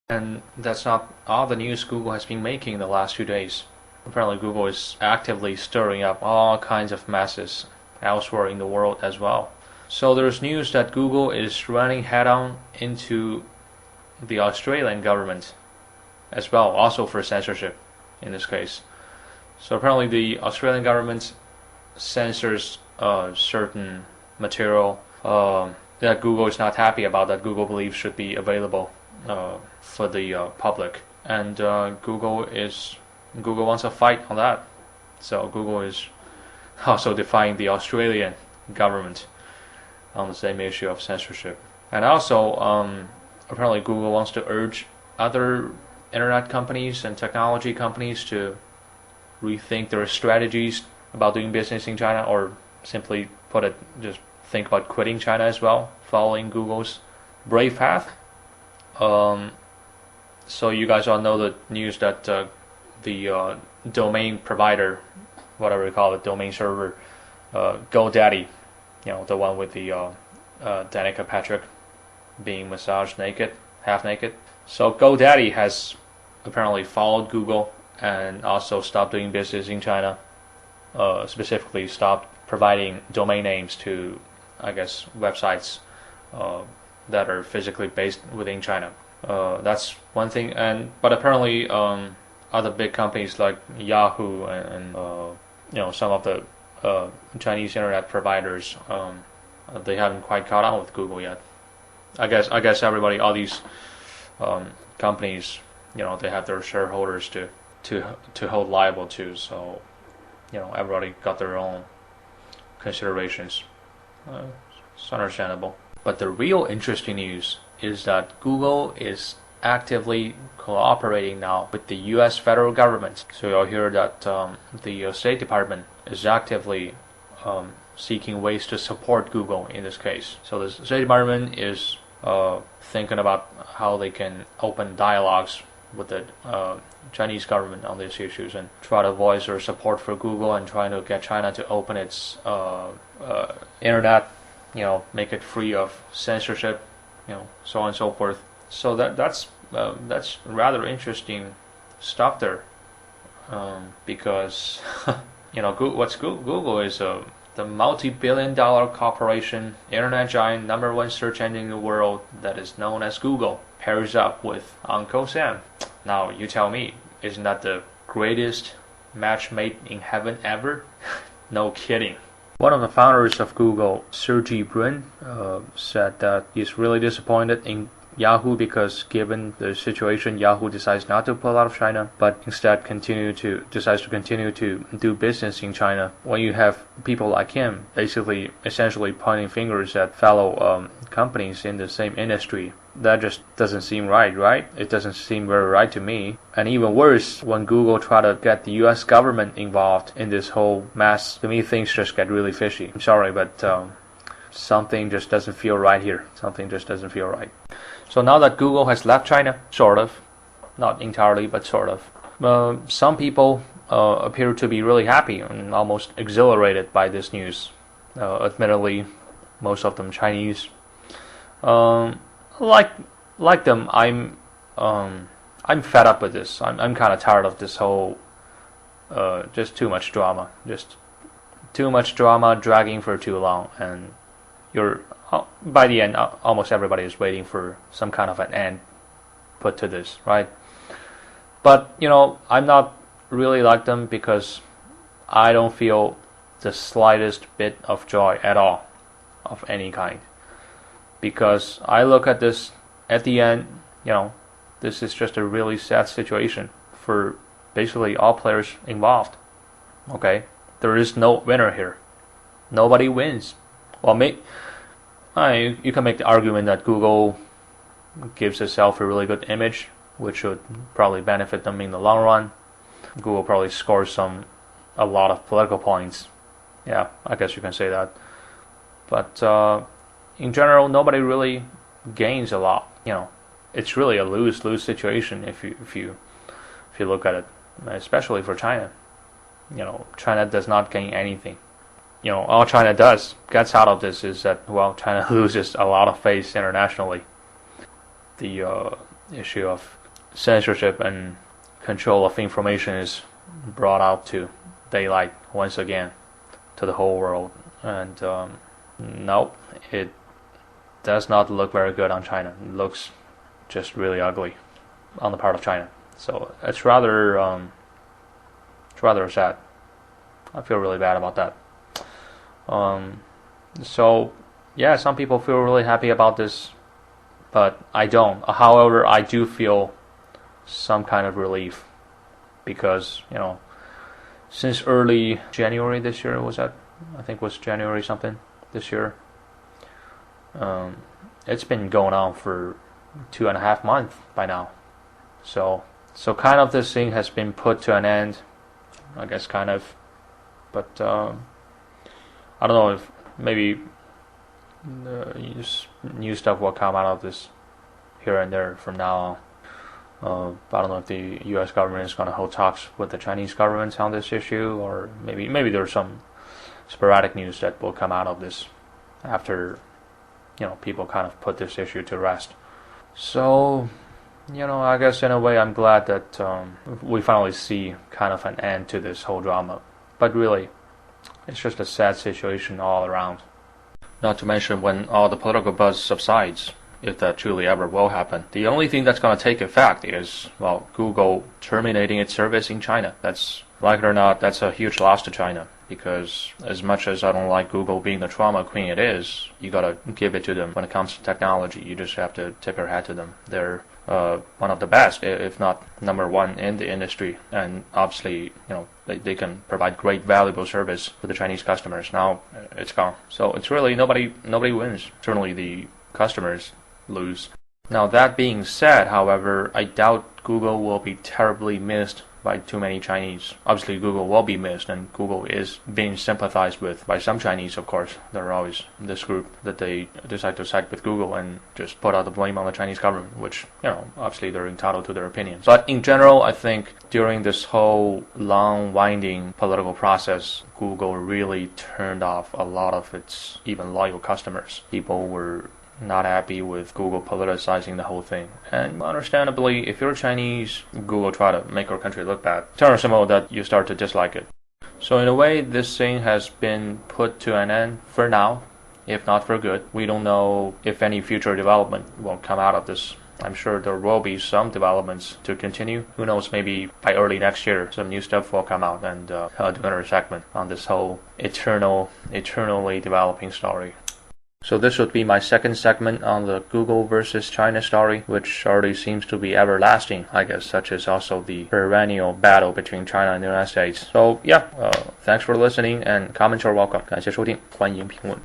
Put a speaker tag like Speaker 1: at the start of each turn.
Speaker 1: And that's not all the news Google has been making in the last few days. Apparently, Google is actively stirring up all kinds of messes elsewhere in the world as well. So there's news that Google is running head-on into the Australian government as well, also for censorship in this case. So apparently the Australian government censors certain material that Google is not happy about, that Google believes should be available for the public, and Google wants a fight on that. So Google is also defying the Australian government on the same issue of censorship. And also, apparently Google wants to urge other internet companies and technology companies to rethink their strategies about doing business in China, or simply put it, just think about quitting China as well, following Google's brave path. So you guys all know the news that the domain provider, whatever you call it, domain server, GoDaddy, the one with the Danica Patrick being massaged naked, half naked. So GoDaddy has apparently followed Google and also stopped doing business in China, specifically stopped providing domain names to, I guess, websites that are physically based within China. That's one thing, but apparently other big companies like Yahoo and some of the Chinese internet providers, they haven't quite caught on with Google yet. I guess everybody, all these companies, they have their shareholders to hold liable to. So everybody got their own considerations. It's understandable. But the real interesting news is that Google is actively cooperating now with the U.S. federal government. So you'll hear that the State Department is actively seeking ways to support Google in this case. So the State Department is thinking about how they can open dialogues with the Chinese government on these issues and try to voice their support for Google and trying to get China to open its internet, make it free of censorship, so on and so forth. So that's rather interesting stuff there, because Google is the multi-billion-dollar corporation, internet giant, number one search engine in the world that is known as Google, pairs up with Uncle Sam. Now you tell me, isn't that the greatest match made in heaven ever? No kidding. One of the founders of Google, Sergey Brin, said that he's really disappointed in Yahoo because given the situation, Yahoo decides not to pull out of China, but instead decides to continue to do business in China. When you have people like him essentially pointing fingers at fellow companies in the same industry, that just doesn't seem right? It doesn't seem very right to me. And even worse, when Google tried to get the US government involved in this whole mess, to me things just get really fishy. I'm sorry, but something just doesn't feel right here. Something just doesn't feel right. So now that Google has left China, sort of, not entirely, but sort of, some people appear to be really happy and almost exhilarated by this news. Admittedly, most of them Chinese. Like them, I'm fed up with this. I'm kind of tired of this whole just too much drama, dragging for too long, and by the end, almost everybody is waiting for some kind of an end put to this, right? But I'm not really like them because I don't feel the slightest bit of joy at all of any kind. Because I look at this at the end, this is just a really sad situation for basically all players involved. Okay, there is no winner here. Nobody wins. Well, you can make the argument that Google gives itself a really good image, which would probably benefit them in the long run. Google probably scores a lot of political points. Yeah, I guess you can say that. But in general, nobody really gains a lot. It's really a lose-lose situation if you look at it, especially for China. China does not gain anything. All China gets out of this is that, China loses a lot of face internationally. The issue of censorship and control of information is brought out to daylight once again to the whole world. And nope, it does not look very good on China. It looks just really ugly on the part of China. So it's rather sad. I feel really bad about that. So yeah, some people feel really happy about this, but I don't. However, I do feel some kind of relief because, since early January this year, I think it was January something this year. It's been going on for 2.5 months by now. So kind of this thing has been put to an end, I guess, kind of. But I don't know if maybe new stuff will come out of this here and there from now on. I don't know if the U.S. government is going to hold talks with the Chinese government on this issue, or maybe there's some sporadic news that will come out of this after people kind of put this issue to rest. So I guess in a way I'm glad that we finally see kind of an end to this whole drama. But really, it's just a sad situation all around. Not to mention when all the political buzz subsides, if that truly ever will happen, the only thing that's going to take effect is, Google terminating its service in China. That's, like it or not, that's a huge loss to China. Because as much as I don't like Google being the trauma queen it is, you gotta give it to them when it comes to technology. You just have to tip your hat to them. They're one of the best, if not number one in the industry. And obviously, they can provide great, valuable service for the Chinese customers. Now it's gone. So it's really nobody wins. Certainly the customers lose. Now that being said, however, I doubt Google will be terribly missed by too many Chinese. Obviously Google will be missed, and Google is being sympathized with by some Chinese, of course. There are always this group that they decide to side with Google and just put out the blame on the Chinese government, which, obviously they're entitled to their opinions. But in general, I think during this whole long, winding political process, Google really turned off a lot of its even loyal customers. People were not happy with Google politicizing the whole thing. And understandably, if you're Chinese, Google try to make our country look bad. Turn so that you start to dislike it. So in a way, this thing has been put to an end for now, if not for good. We don't know if any future development will come out of this. I'm sure there will be some developments to continue. Who knows, maybe by early next year, some new stuff will come out and do another segment on this whole eternally developing story. So this would be my second segment on the Google versus China story, which already seems to be everlasting, I guess, such as also the perennial battle between China and the United States. So yeah, thanks for listening, and comments are welcome. 感谢收听，欢迎评论。